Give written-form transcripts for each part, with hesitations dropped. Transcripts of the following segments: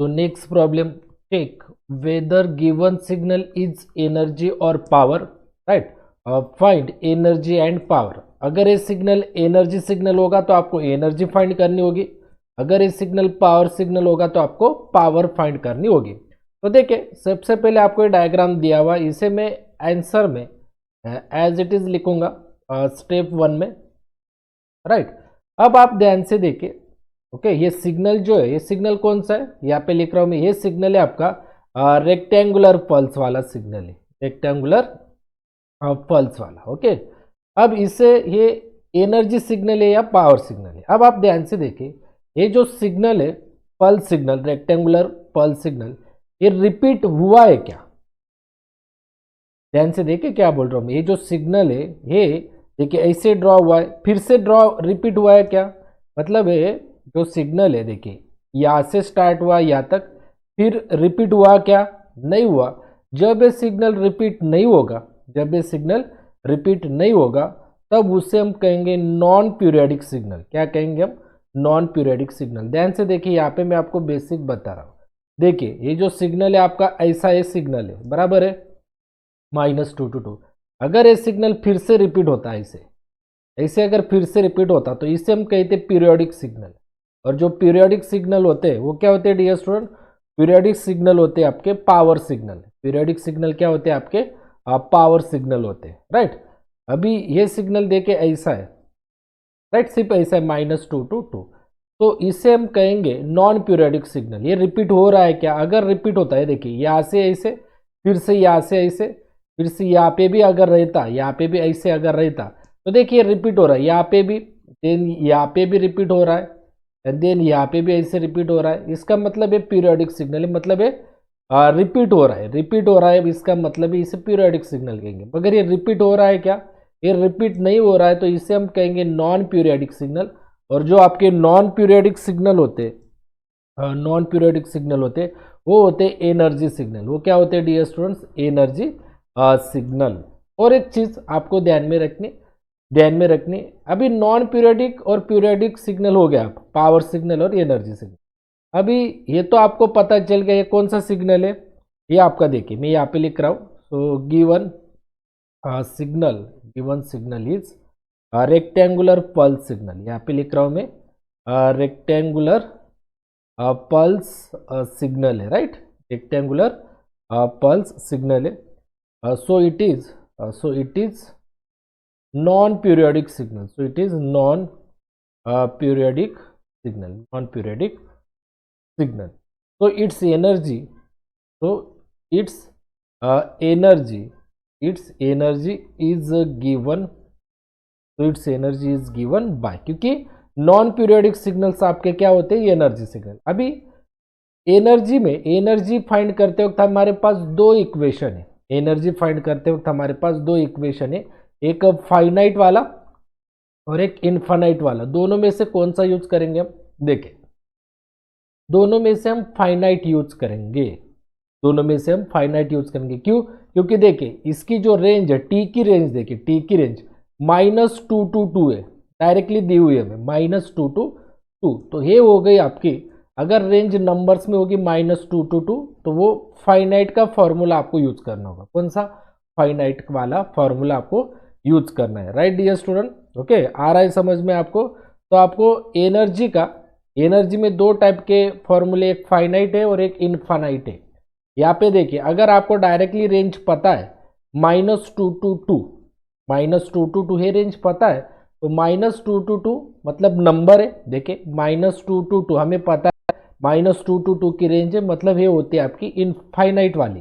तो next problem, check whether given signal is energy or power, right? Find energy and power. अगर ये signal energy signal होगा तो आपको एनर्जी फाइंड करनी होगी, अगर ये सिग्नल पावर सिग्नल होगा तो आपको पावर फाइंड करनी होगी। तो देखिए सबसे पहले आपको ये डायग्राम दिया हुआ, इसे मैं आंसर में एज इट इज लिखूंगा स्टेप 1 में, राइट। अब आप ध्यान से देखिए, ओके, ये सिग्नल जो है, ये सिग्नल कौन सा है, यहाँ पे लिख रहा हूं मैं, ये सिग्नल है आपका रेक्टेंगुलर पल्स वाला सिग्नल है, रेक्टेंगुलर पल्स वाला, ओके। अब इसे ये एनर्जी सिग्नल है या पावर सिग्नल है। अब आप ध्यान से देखिए, ये जो सिग्नल है pulse signal, rectangular pulse signal, ये रिपीट हुआ है क्या? ध्यान से देखिए क्या बोल रहा हूं मैं, ये जो सिग्नल है ये देखिए ऐसे ड्रॉ हुआ है, फिर से ड्रॉ रिपीट हुआ है क्या? मतलब है जो सिग्नल है देखिए यहाँ से स्टार्ट हुआ यहाँ तक, फिर रिपीट हुआ क्या? नहीं हुआ। जब ये सिग्नल रिपीट नहीं होगा, जब ये सिग्नल रिपीट नहीं होगा तब उसे हम कहेंगे नॉन पीरियडिक सिग्नल। क्या कहेंगे हम? Non periodic signal. ध्यान से देखिए यहाँ पे मैं आपको बेसिक बता रहा हूँ। देखिए ये जो सिग्नल है आपका ऐसा ये सिग्नल है, बराबर है, -2 to 2। अगर ये सिग्नल फिर से रिपीट होता है ऐसे ऐसे अगर फिर से रिपीट होता तो इसे हम कहते हैं पीरियोडिक सिग्नल। और जो पीरियोडिक सिग्नल होते हैं वो क्या होते हैं डियर स्टूडेंट? पीरियोडिक सिग्नल होते हैं आपके पावर सिग्नल। पीरियोडिक सिग्नल क्या होते हैं आपके? पावर सिग्नल होते हैं, राइट। अभी ये सिग्नल देखे ऐसा है, राइट, सिर्फ ऐसा है -2 to 2, तो इसे हम कहेंगे नॉन पीरियोडिक सिग्नल। ये रिपीट हो रहा है क्या? अगर रिपीट होता है, देखिए यहाँ से ऐसे, फिर से यहाँ से ऐसे, फिर से यहाँ पे भी अगर रहता, यहाँ पे भी ऐसे अगर रहता, तो देखिए रिपीट हो रहा है, यहाँ पे भी, देन यहाँ पे भी रिपीट हो रहा है, देन यहाँ पे भी ऐसे रिपीट हो रहा है। इसका मतलब है पीरियोडिक सिग्नल है, मतलब है रिपीट हो रहा है, रिपीट हो रहा है, इसका मतलब है इसे पीरियोडिक सिग्नल कहेंगे। मगर ये रिपीट हो रहा है क्या? ये रिपीट नहीं हो रहा है, तो इसे हम कहेंगे नॉन पीरियोडिक सिग्नल। और जो आपके नॉन पीरियोडिक सिग्नल होते, नॉन पीरियोडिक सिग्नल होते, वो होते एनर्जी सिग्नल। वो क्या होते हैं डियर स्टूडेंट्स? Energy signal. और एक चीज आपको ध्यान में रखनी, अभी नॉन पीरियोडिक और पीरियोडिक सिग्नल हो गया, पावर सिग्नल और एनर्जी सिग्नल। अभी ये तो आपको पता चल गया ये कौन सा सिग्नल है, ये आपका देखिए मैं यहाँ पे लिख रहा हूँ। So given signal is rectangular pulse signal. यहाँ पे लिख रहा हूँ मैं रेक्टेंगुलर पल्स सिग्नल है, राइट, रेक्टेंगुलर पल्स सिग्नल है। So it is non periodic signal. So it is non periodic signal. So its energy, is given by, क्योंकि non periodic signals आपके क्या होते हैं? Energy signal. अभी एनर्जी में energy find करते वक्त हमारे पास दो इक्वेशन है, एनर्जी फाइंड करते वक्त हमारे पास दो इक्वेशन है, एक फाइनाइट वाला और एक इनफाइनाइट वाला। दोनों में से कौन सा यूज करेंगे हम? देखिए दोनों में से हम फाइनाइट यूज करेंगे, दोनों में से हम फाइनाइट यूज करेंगे। क्यों? क्योंकि देखिए इसकी जो रेंज है, टी की रेंज देखिए, टी की रेंज -2 to 2 है, डायरेक्टली दी हुई है हमें -2 to 2। तो ये हो गई आपकी, अगर रेंज नंबर्स में होगी -2 to 2 तो वो फाइनाइट का फॉर्मूला आपको यूज करना होगा। कौन सा? फाइनाइट वाला फॉर्मूला आपको यूज करना है, राइट डियर स्टूडेंट। ओके, आ रहा है समझ में आपको? तो आपको एनर्जी में दो टाइप के फॉर्मूले, एक फाइनाइट है और एक इनफाइनाइट है। यहाँ पे देखिए अगर आपको डायरेक्टली रेंज पता है -2 to 2 है, रेंज पता है, तो -2 to 2 मतलब नंबर है। देखिए -2 to 2 हमें पता है, -2 to 2 की रेंज है, मतलब ये होती है आपकी इनफाइनाइट वाली।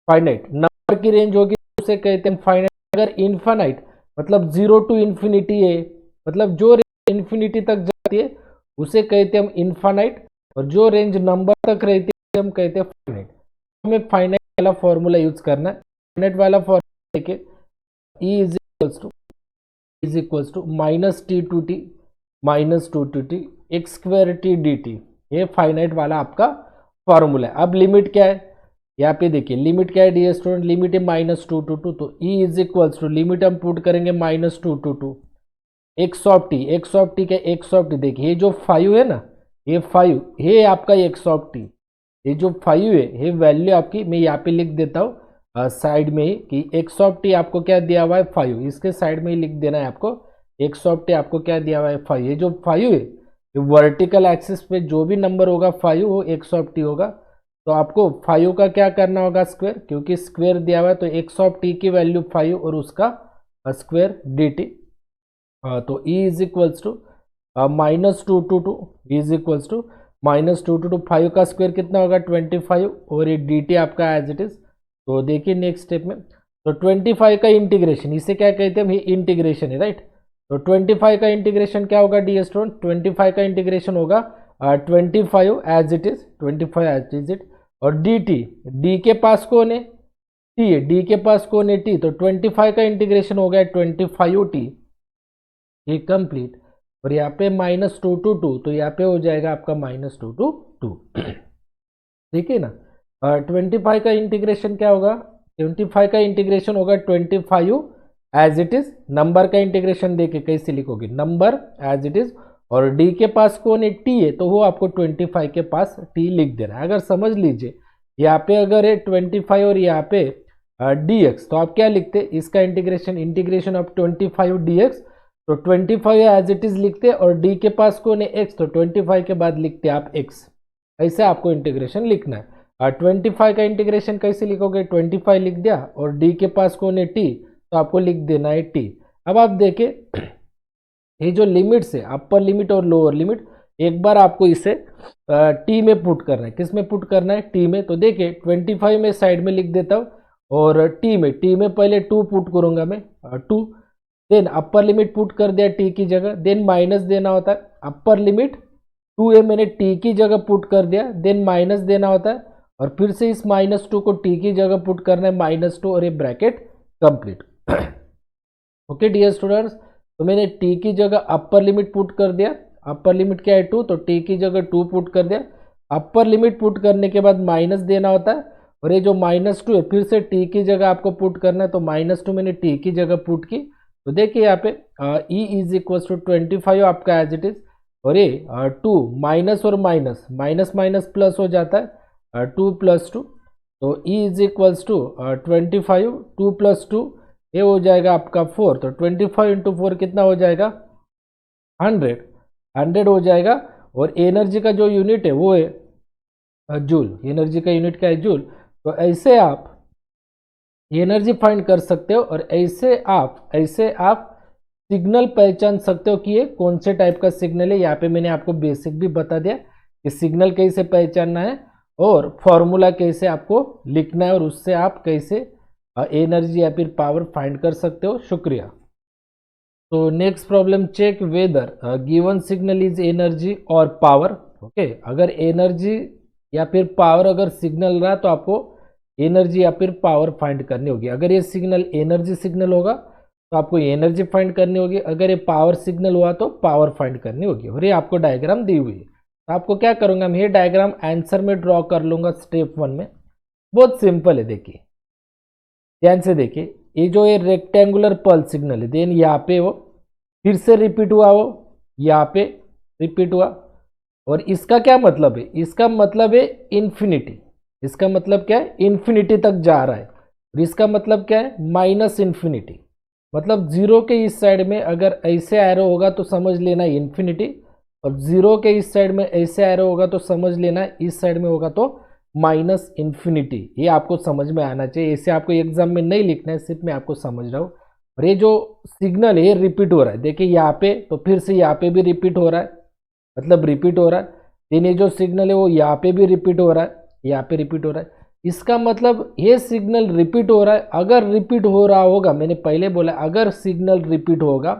फाइनाइट नंबर की रेंज होगी उसे कहते हैं फाइनाइट। अगर इनफाइनाइट मतलब 0 to इन्फिनिटी है, मतलब जो रेंज इन्फिनिटी तक जाती है उसे कहते हैं हम इनफाइनाइट, और जो रेंज नंबर तक रहती है हम कहते हैं फाइनाइट। हमें फाइनाइट वाला फॉर्मूला यूज करना है। फाइनाइट वाला फॉर्मूला देखिए E is equals to -t to t -2 to t x² t dt। ये फाइनाइट वाला आपका फॉर्मूला है। अब लिमिट क्या है? यहाँ पे देखिए लिमिट क्या है डियर स्टूडेंट? लिमिट है -2 to 2, तो E is equals to, limit हम पुट करेंगे -2 to 2, x ऑफ टी के x ऑफ टी देखिए, ये जो 5 है ना, ये 5 ये आपका x ऑफ टी, ये जो 5 है ये वैल्यू आपकी मैं यहाँ पे लिख देता हूँ साइड में ही कि एक्स ऑफ टी आपको क्या दिया हुआ है 5, इसके साइड में ही लिख देना है आपको एक्स ऑफ टी आपको क्या दिया हुआ है 5। ये जो 5 है ये वर्टिकल एक्सिस पे जो भी नंबर होगा 5 वो एक्स ऑफ टी होगा। तो आपको 5 का क्या करना होगा स्क्वायर, क्योंकि स्क्वायर दिया हुआ है तो एक्स ऑफ टी की वैल्यू 5 और उसका स्क्वायर डी टी। तो e is equals to -2 to 2 is equals to -2 to 5 का स्क्वायर कितना होगा 25 और ये डी टी आपका एज इट इज। तो देखिए नेक्स्ट स्टेप में तो 25 का इंटीग्रेशन, इसे क्या कहते हैं भाई इंटीग्रेशन है राइट। तो 25 का इंटीग्रेशन क्या होगा डी स्टूडेंट, 25 का इंटीग्रेशन होगा 25 as it is, 25 as is it, और डी टी, डी के पास कौन है टी है, डी के पास कौन है टी, तो 25 का इंटीग्रेशन हो गया 25 टी, ये कंप्लीट। और यहाँ पे -2 टू 2 तो यहाँ पे हो जाएगा आपका -2 टू 2 ठीक है ना। 25 का इंटीग्रेशन क्या होगा, 25 का इंटीग्रेशन होगा 25 एज इट इज, नंबर का इंटीग्रेशन देके कैसे लिखोगे नंबर एज इट इज, और डी के पास कौन है टी है तो वो आपको 25 के पास टी लिख देना है। अगर समझ लीजिए यहाँ पे अगर है 25 और यहाँ पे डी एक्स तो आप क्या लिखते इसका इंटीग्रेशन ऑफ 25 डी एक्स, तो 25 एज इट इज लिखते और डी के पास कौन है एक्स तो 25 के बाद लिखते आप एक्स, ऐसे आपको इंटीग्रेशन लिखना है। 25 का इंटीग्रेशन कैसे लिखोगे 25 लिख दिया और डी के पास कौन है टी तो आपको लिख देना है टी। अब आप देखिए ये जो लिमिट्स है अपर लिमिट और लोअर लिमिट, एक बार आपको इसे टी में पुट करना है, किस में पुट करना है टी में। तो देखिए 25 में साइड में लिख देता हूँ और टी में पहले 2 पुट करूंगा मैं 2, देन अपर लिमिट पुट कर दिया टी की जगह, देन माइनस देना होता है अपर लिमिट 2 मैंने टी की जगह पुट कर दिया, देन माइनस देना होता है और फिर से इस -2 को टी की जगह पुट करना है -2 और ये bracket complete. Okay dear students, तो मैंने टी की जगह अपर लिमिट पुट कर दिया, अपर लिमिट क्या है 2 तो टी की जगह 2 पुट कर दिया, अपर लिमिट पुट करने के बाद माइनस देना होता है और ये जो -2 है फिर से टी की जगह आपको पुट करना है, तो -2 मैंने टी की जगह पुट की। तो देखिए यहाँ पे ई इज इक्वल टू 25 आपका एज इट इज, और ये 2 माइनस और माइनस प्लस हो जाता है 2 + 2, तो ई इज इक्वल्स टू 25 2 + 2 ये हो जाएगा आपका 4, तो 25 × 4 कितना हो जाएगा 100 हो जाएगा। और एनर्जी का जो यूनिट है वो है जूल, एनर्जी का यूनिट क्या है जूल। तो ऐसे आप एनर्जी फाइंड कर सकते हो और ऐसे आप सिग्नल पहचान सकते हो कि ये कौन से टाइप का सिग्नल है। यहाँ पे मैंने आपको बेसिक भी बता दिया कि सिग्नल कैसे पहचानना है और फॉर्मूला कैसे आपको लिखना है और उससे आप कैसे एनर्जी या फिर पावर फाइंड कर सकते हो। शुक्रिया। तो next problem, check whether given signal is energy और पावर। ओके, अगर एनर्जी या फिर पावर अगर सिग्नल रहा तो आपको एनर्जी या फिर पावर फाइंड करनी होगी। अगर ये सिग्नल एनर्जी सिग्नल होगा तो आपको एनर्जी फाइंड करनी होगी, अगर ये पावर सिग्नल हुआ तो पावर फाइंड करनी होगी। और ये आपको डायग्राम दी हुई है, तो आपको क्या करूँगा मैं ये डायग्राम आंसर में ड्रॉ कर लूँगा स्टेप 1 में। बहुत सिंपल है, देखिए ध्यान से देखिए, ये जो ये रेक्टेंगुलर पल्स सिग्नल है, देन यहाँ पे वो फिर से रिपीट हुआ, वो यहाँ पे रिपीट हुआ, और इसका क्या मतलब है, इसका मतलब है इन्फिनिटी। इसका मतलब क्या है, इन्फिनिटी तक जा रहा है। और इसका मतलब क्या है, -इन्फिनिटी। मतलब 0 के इस साइड में अगर ऐसे एरो होगा तो समझ लेना इन्फिनिटी, और 0 के इस साइड में ऐसे एरो होगा तो समझ लेना इस साइड में होगा तो -इन्फिनिटी। ये आपको समझ में आना चाहिए, इसे आपको एग्जाम में नहीं लिखना है, सिर्फ मैं आपको समझ रहा हूँ। और ये जो सिग्नल है ये रिपीट हो रहा है, देखिए यहाँ पे, तो फिर से यहाँ पे भी रिपीट हो रहा है, मतलब रिपीट हो रहा है। लेकिन ये जो सिग्नल है वो यहाँ पे भी रिपीट हो रहा है, यहाँ पे रिपीट हो रहा है। इसका मतलब ये सिग्नल रिपीट हो रहा है। अगर रिपीट हो रहा होगा, मैंने पहले बोला अगर सिग्नल रिपीट होगा,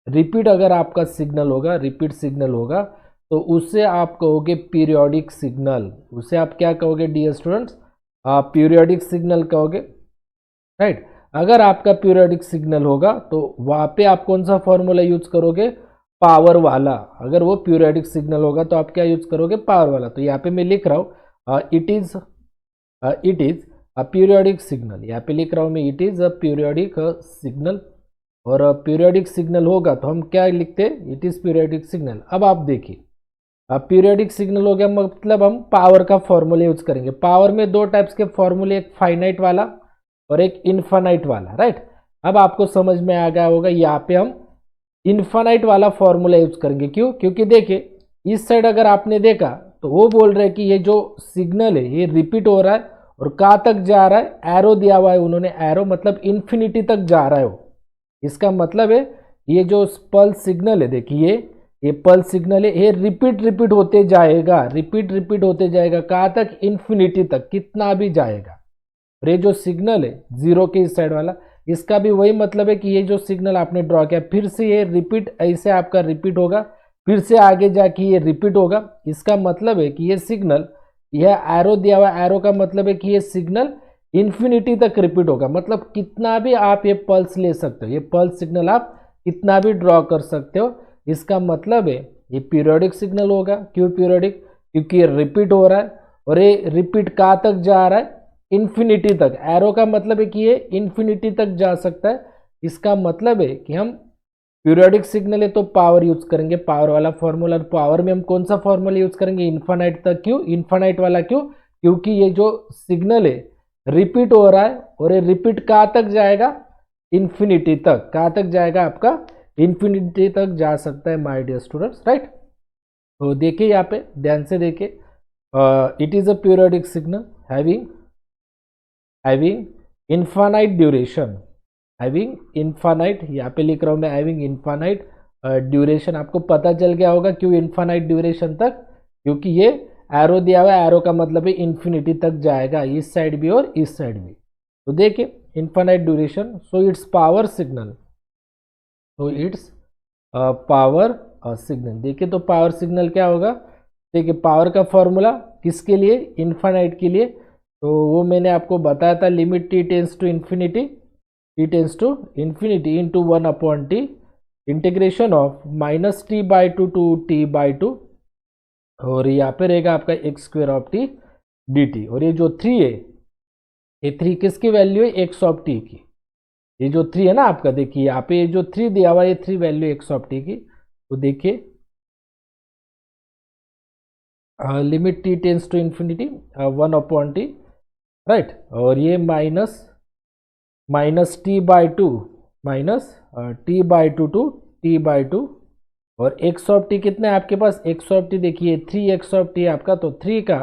रिपीट अगर आपका सिग्नल होगा, रिपीट सिग्नल होगा, तो उससे आप कहोगे पीरियोडिक सिग्नल। उसे आप क्या कहोगे डियर स्टूडेंट्स, आप पीरियोडिक सिग्नल कहोगे, राइट। अगर आपका पीरियोडिक सिग्नल होगा तो वहाँ पे आप कौन सा फॉर्मूला यूज करोगे, पावर वाला। अगर वो पीरियोडिक सिग्नल होगा तो आप क्या यूज करोगे, पावर वाला। तो यहाँ पे मैं लिख रहा हूँ it is a periodic signal, यहाँ पे लिख रहा हूँ मैं it is a periodic signal. और पीरियोडिक सिग्नल होगा तो हम क्या लिखते हैं, इट इज पीरियोडिक सिग्नल। अब आप देखिए पीरियोडिक सिग्नल हो गया, मतलब हम पावर का फॉर्मूला यूज करेंगे। पावर में दो टाइप्स के फॉर्मूले, एक फाइनाइट वाला और एक इनफाइनाइट वाला, राइट। अब आपको समझ में आ गया होगा, यहाँ पे हम इनफाइनाइट वाला फॉर्मूला यूज करेंगे। क्यों? क्योंकि देखिए इस साइड अगर आपने देखा तो वो बोल रहे हैं कि ये जो सिग्नल है ये रिपीट हो रहा है और कहाँ तक जा रहा है, एरो दिया हुआ है उन्होंने, एरो मतलब इन्फिनिटी तक जा रहा है वो। इसका मतलब है ये जो पल्स सिग्नल है, देखिए ये पल्स सिग्नल है, ये रिपीट होते जाएगा, रिपीट होते जाएगा, कहाँ तक, इन्फिनिटी तक, कितना भी जाएगा। और ये जो सिग्नल है जीरो के इस साइड वाला, इसका भी वही मतलब है कि ये जो सिग्नल आपने ड्रॉ किया फिर से ये रिपीट, ऐसे आपका रिपीट होगा, फिर से आगे जाके ये रिपीट होगा। इसका मतलब है कि ये सिग्नल, यह एरो दिया हुआ, एरो का मतलब है कि ये सिग्नल इन्फिनिटी तक रिपीट होगा। मतलब कितना भी आप ये पल्स ले सकते हो, ये पल्स सिग्नल आप कितना भी ड्रॉ कर सकते हो। इसका मतलब है ये पीरियोडिक सिग्नल होगा। क्यों पीरियोडिक? क्योंकि ये रिपीट हो रहा है और ये रिपीट कहाँ तक जा रहा है, इन्फिनिटी तक। एरो का मतलब है कि ये इन्फिनिटी तक जा सकता है। इसका मतलब है कि हम पीरियोडिक सिग्नल है तो पावर यूज करेंगे, पावर वाला फॉर्मूला। पावर में हम कौन सा फॉर्मूला यूज करेंगे, इन्फाइनाइट तक। क्यों इन्फाइनाइट वाला? क्यों? क्योंकि ये जो सिग्नल है रिपीट हो रहा है और ये रिपीट कहाँ तक जाएगा, इन्फिनिटी तक। कहाँ तक जाएगा आपका, इन्फिनिटी तक जा सकता है माय डियर स्टूडेंट्स, राइट। तो देखिए यहाँ पे ध्यान से देखिए, it is a periodic signal having infinite duration, having infinite, यहाँ पे लिख रहा हूँ मैं हैविंग इनफाइनाइट ड्यूरेशन। आपको पता चल गया होगा क्यों इनफाइनाइट ड्यूरेशन तक, क्योंकि ये एरो दिया हुआ है, एरो का मतलब है इन्फिनिटी तक जाएगा, इस साइड भी और इस साइड भी। तो देखिए infinite duration, so it's power signal, तो इट्स पावर सिग्नल। देखिए तो पावर सिग्नल क्या होगा, देखिए पावर का फॉर्मूला किसके लिए, इनफाइनाइट के लिए। तो वो मैंने आपको बताया था, limit t tends to infinity, t tends to infinity into 1/t integration of -t/2 to t/2, और यहाँ पे रहेगा आपका x² dt। और ये जो 3 है, ये 3 किसकी वैल्यू है, x की। ये जो 3 है ना आपका, देखिए यहाँ पे ये जो 3 दिया हुआ है, ये 3 वैल्यू x की। तो देखिए limit t tends to infinity 1/t, right. और ये -t/2 t/2 टू t/2, और x कितना है आपके पास, x देखिए 3x है आपका, तो 3 का,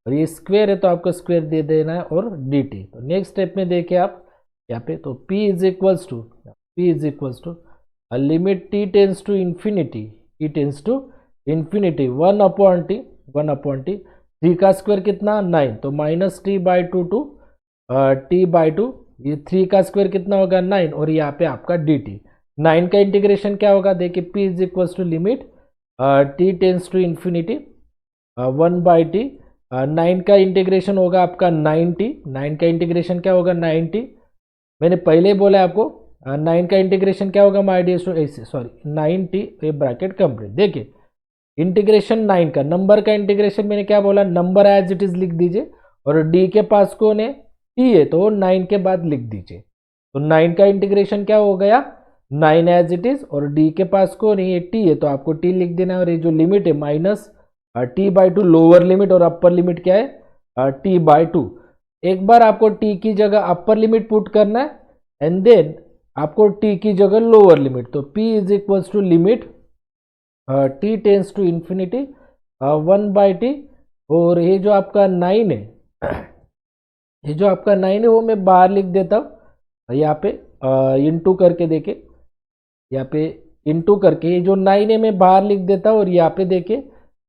और ये स्क्वायर है तो आपको स्क्वायर दे देना है, और dt। तो नेक्स्ट स्टेप में देखिए आप यहाँ पे, तो p is equals to limit t tends to infinity 1/t, 3 का स्क्वायर कितना, 9, तो -t/2 टू t/2, ये 3 का स्क्वायर कितना होगा, 9, और यहाँ पे आपका dt। 9 का इंटीग्रेशन क्या होगा, देखिए p is equals to limit t tends to infinity 1/t, 9 का इंटीग्रेशन होगा आपका 90, 9 का इंटीग्रेशन क्या होगा, 90। मैंने पहले ही बोला आपको 9 का इंटीग्रेशन क्या होगा माय डियर स्टूडेंट, सॉरी 90 ये ब्रैकेट कंप्लीट। देखिए इंटीग्रेशन 9 का, नंबर का इंटीग्रेशन मैंने क्या बोला, नंबर एज इट इज लिख दीजिए, और डी के पास कौन है, टी है, तो 9 के बाद लिख दीजिए। तो 9 का इंटीग्रेशन क्या हो गया, 9 एज इट इज, और डी के पास कौन है, ये टी है, तो आपको टी लिख देना है। और ये जो लिमिट है -t/2 लोअर लिमिट, और अपर लिमिट क्या है t/2। एक बार आपको t की जगह अपर लिमिट पुट करना है, एंड देन आपको t की जगह लोअर लिमिट, तो p is equals to limit t tends to infinity 1/t। और ये जो आपका 9 है, ये जो आपका 9 है वो मैं बाहर लिख देता हूँ यहाँ पे इंटू करके, देखे यहाँ पे इंटू करके, ये जो 9 है मैं बाहर लिख देता हूँ, और यहाँ पे देखिए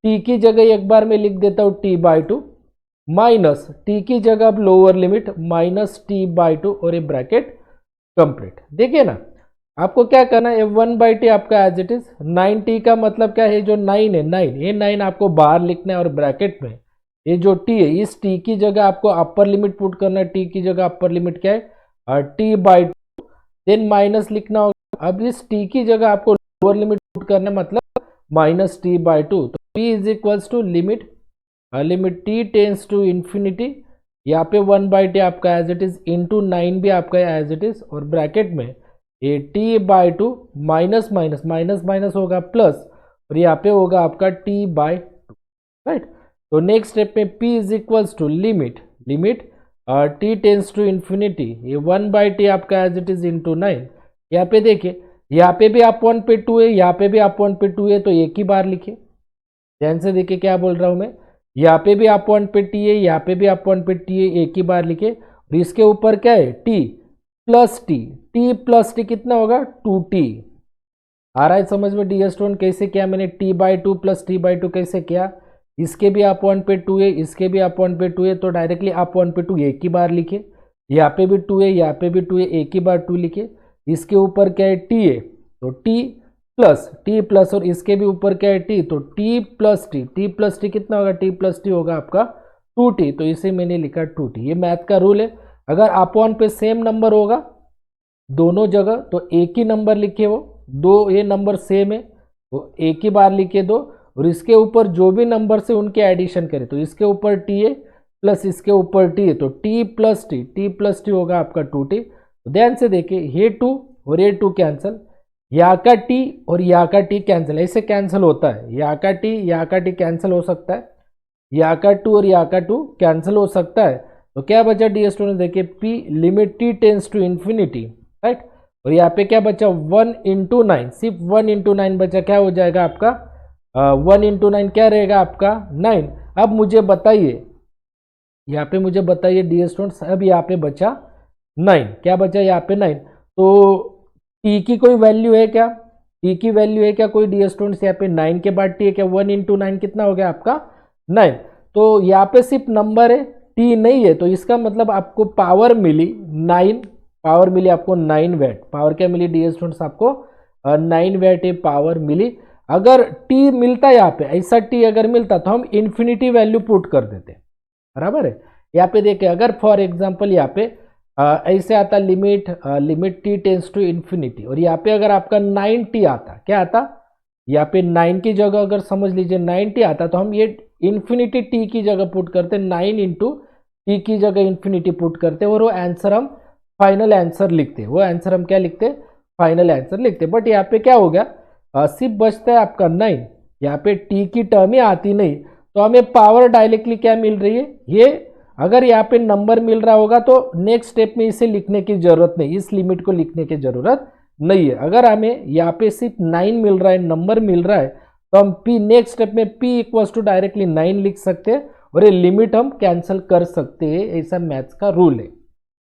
t की जगह एक बार मैं लिख देता हूँ t/2, माइनस t की जगह अब लोअर लिमिट -t/2, और ये ब्रैकेट कंप्लीट। देखिए ना आपको क्या करना है, 1/t आपका एज इट इज, 9t का मतलब क्या है, जो 9 है 9, ये 9 आपको बाहर लिखना है, और ब्रैकेट में ये जो t है, इस t की जगह आपको अपर लिमिट पुट करना है, t की जगह अपर लिमिट क्या है t/2, देन माइनस लिखना होगा। अब इस t की जगह आपको लोअर लिमिट पुट करना है, मतलब -t/2, तो p is equals to limit t tends to infinity, यहाँ पे 1/t आपका एज इट इज, इंटू 9 भी आपका एज इट इज, और ब्रैकेट में ये t/2 माइनस माइनस होगा प्लस, और यहाँ पे होगा आपका t/2, राइट। तो नेक्स्ट स्टेप में p is equals to limit t tends to infinity, ये 1/t आपका एज इट इज इंटू 9। यहाँ पे देखिए, यहाँ पे भी आप 1 पे 2 है, यहाँ पे भी आप 1 पे 2 है, तो एक ही बार लिखिए। ध्यान से देखिए क्या बोल रहा हूँ मैं, यहाँ पे भी आप 1 पे t है, यहाँ पे भी आप 1 पे t है, एक ही बार लिखे। और इसके ऊपर क्या है, t प्लस t कितना होगा 2t। आ रहा है समझ में डी स्टूडेंट कैसे किया मैंने, t/2 प्लस t/2 कैसे किया। इसके भी आप 1 पे 2 है, इसके भी आप 1 पे 2 है, तो डायरेक्टली आप 1 पे 2 एक ही बार लिखे। यहाँ पे भी 2 है, यहाँ पे भी 2 है, एक ही बार 2 लिखे। इसके ऊपर क्या है t है, तो t प्लस और इसके भी ऊपर क्या है t, तो t प्लस t कितना होगा, t प्लस t होगा आपका 2t, तो इसे मैंने लिखा 2t। ये मैथ का रूल है, अगर अपॉन पे सेम नंबर होगा दोनों जगह तो एक ही नंबर लिखे, वो दो ये नंबर सेम है वो एक ही बार लिखे दो, और इसके ऊपर जो भी नंबर से उनके एडिशन करें, तो इसके ऊपर t है प्लस इसके ऊपर t है, तो t प्लस टी होगा आपका 2t। तो ध्यान से देखिए, ये 2 और ये 2 कैंसिल, यहाँ का t और यहाँ का t कैंसिल, ऐसे कैंसिल होता है, यहाँ का t कैंसिल हो सकता है, यहाँ का 2 और यहाँ का 2 कैंसिल हो सकता है। तो क्या बचा डी स्टूडेंट, देखिए p limit t tends to infinity, right. और यहाँ पे क्या बचा 1 इंटू 9, सिर्फ 1 इंटू 9 बचा, क्या हो जाएगा आपका 1 इंटू 9 क्या रहेगा आपका 9। अब मुझे बताइए, यहाँ पे मुझे बताइए डी स्टूडेंट्स, अब यहाँ पे बचा 9, क्या बचा यहाँ पे 9, तो t की कोई वैल्यू है क्या, t की वैल्यू है क्या कोई डी स्टूडेंट्स, यहाँ पे 9 के बाद t है क्या, 1 इंटू 9 कितना हो गया आपका 9। तो यहाँ पे सिर्फ नंबर है, t नहीं है, तो इसका मतलब आपको पावर मिली 9, पावर मिली आपको 9 वैट, पावर क्या मिली डी स्टूडेंट्स आपको 9 वैट ये पावर मिली। अगर t मिलता यहाँ पे, ऐसा t अगर मिलता तो हम इन्फिनिटी वैल्यू पुट कर देते, बराबर है। यहाँ पे देखिए, अगर फॉर एग्जांपल यहाँ पे ऐसे आता limit t tends to infinity, और यहाँ पे अगर आपका 9t आता, क्या आता, यहाँ पे 9 की जगह अगर समझ लीजिए 9t आता, तो हम ये इन्फिनिटी t की जगह पुट करते, 9 इंटू t की जगह इन्फिनिटी पुट करते, और वो आंसर हम फाइनल आंसर लिखते, वो आंसर हम क्या लिखते, फाइनल आंसर लिखते। बट यहाँ पे क्या हो गया, सिर्फ बचता है आपका 9, यहाँ पे t की टर्म ही आती नहीं, तो हमें पावर डायरेक्टली क्या मिल रही है, ये अगर यहाँ पे नंबर मिल रहा होगा तो नेक्स्ट स्टेप में इसे लिखने की जरूरत नहीं, इस लिमिट को लिखने की जरूरत नहीं है। अगर हमें यहाँ पे सिर्फ 9 मिल रहा है, नंबर मिल रहा है, तो हम p नेक्स्ट स्टेप में p इक्वल्स टू डायरेक्टली 9 लिख सकते हैं, और ये लिमिट हम कैंसिल कर सकते हैं, ऐसा मैथ्स का रूल है।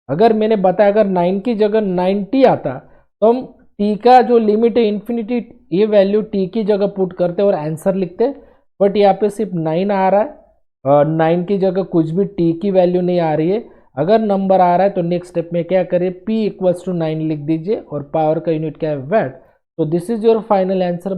अगर मैंने बताया अगर 9 की जगह 9t आता, तो हम t का जो लिमिट है इन्फिनिटी, ये वैल्यू t की जगह पुट करते और आंसर लिखते। बट यहाँ पे सिर्फ 9 आ रहा है, 9 की जगह कुछ भी t की वैल्यू नहीं आ रही है। अगर नंबर आ रहा है तो नेक्स्ट स्टेप में क्या करें, p इक्वल्स टू 9 लिख दीजिए, और पावर का यूनिट क्या है वैट। तो this is your final answer.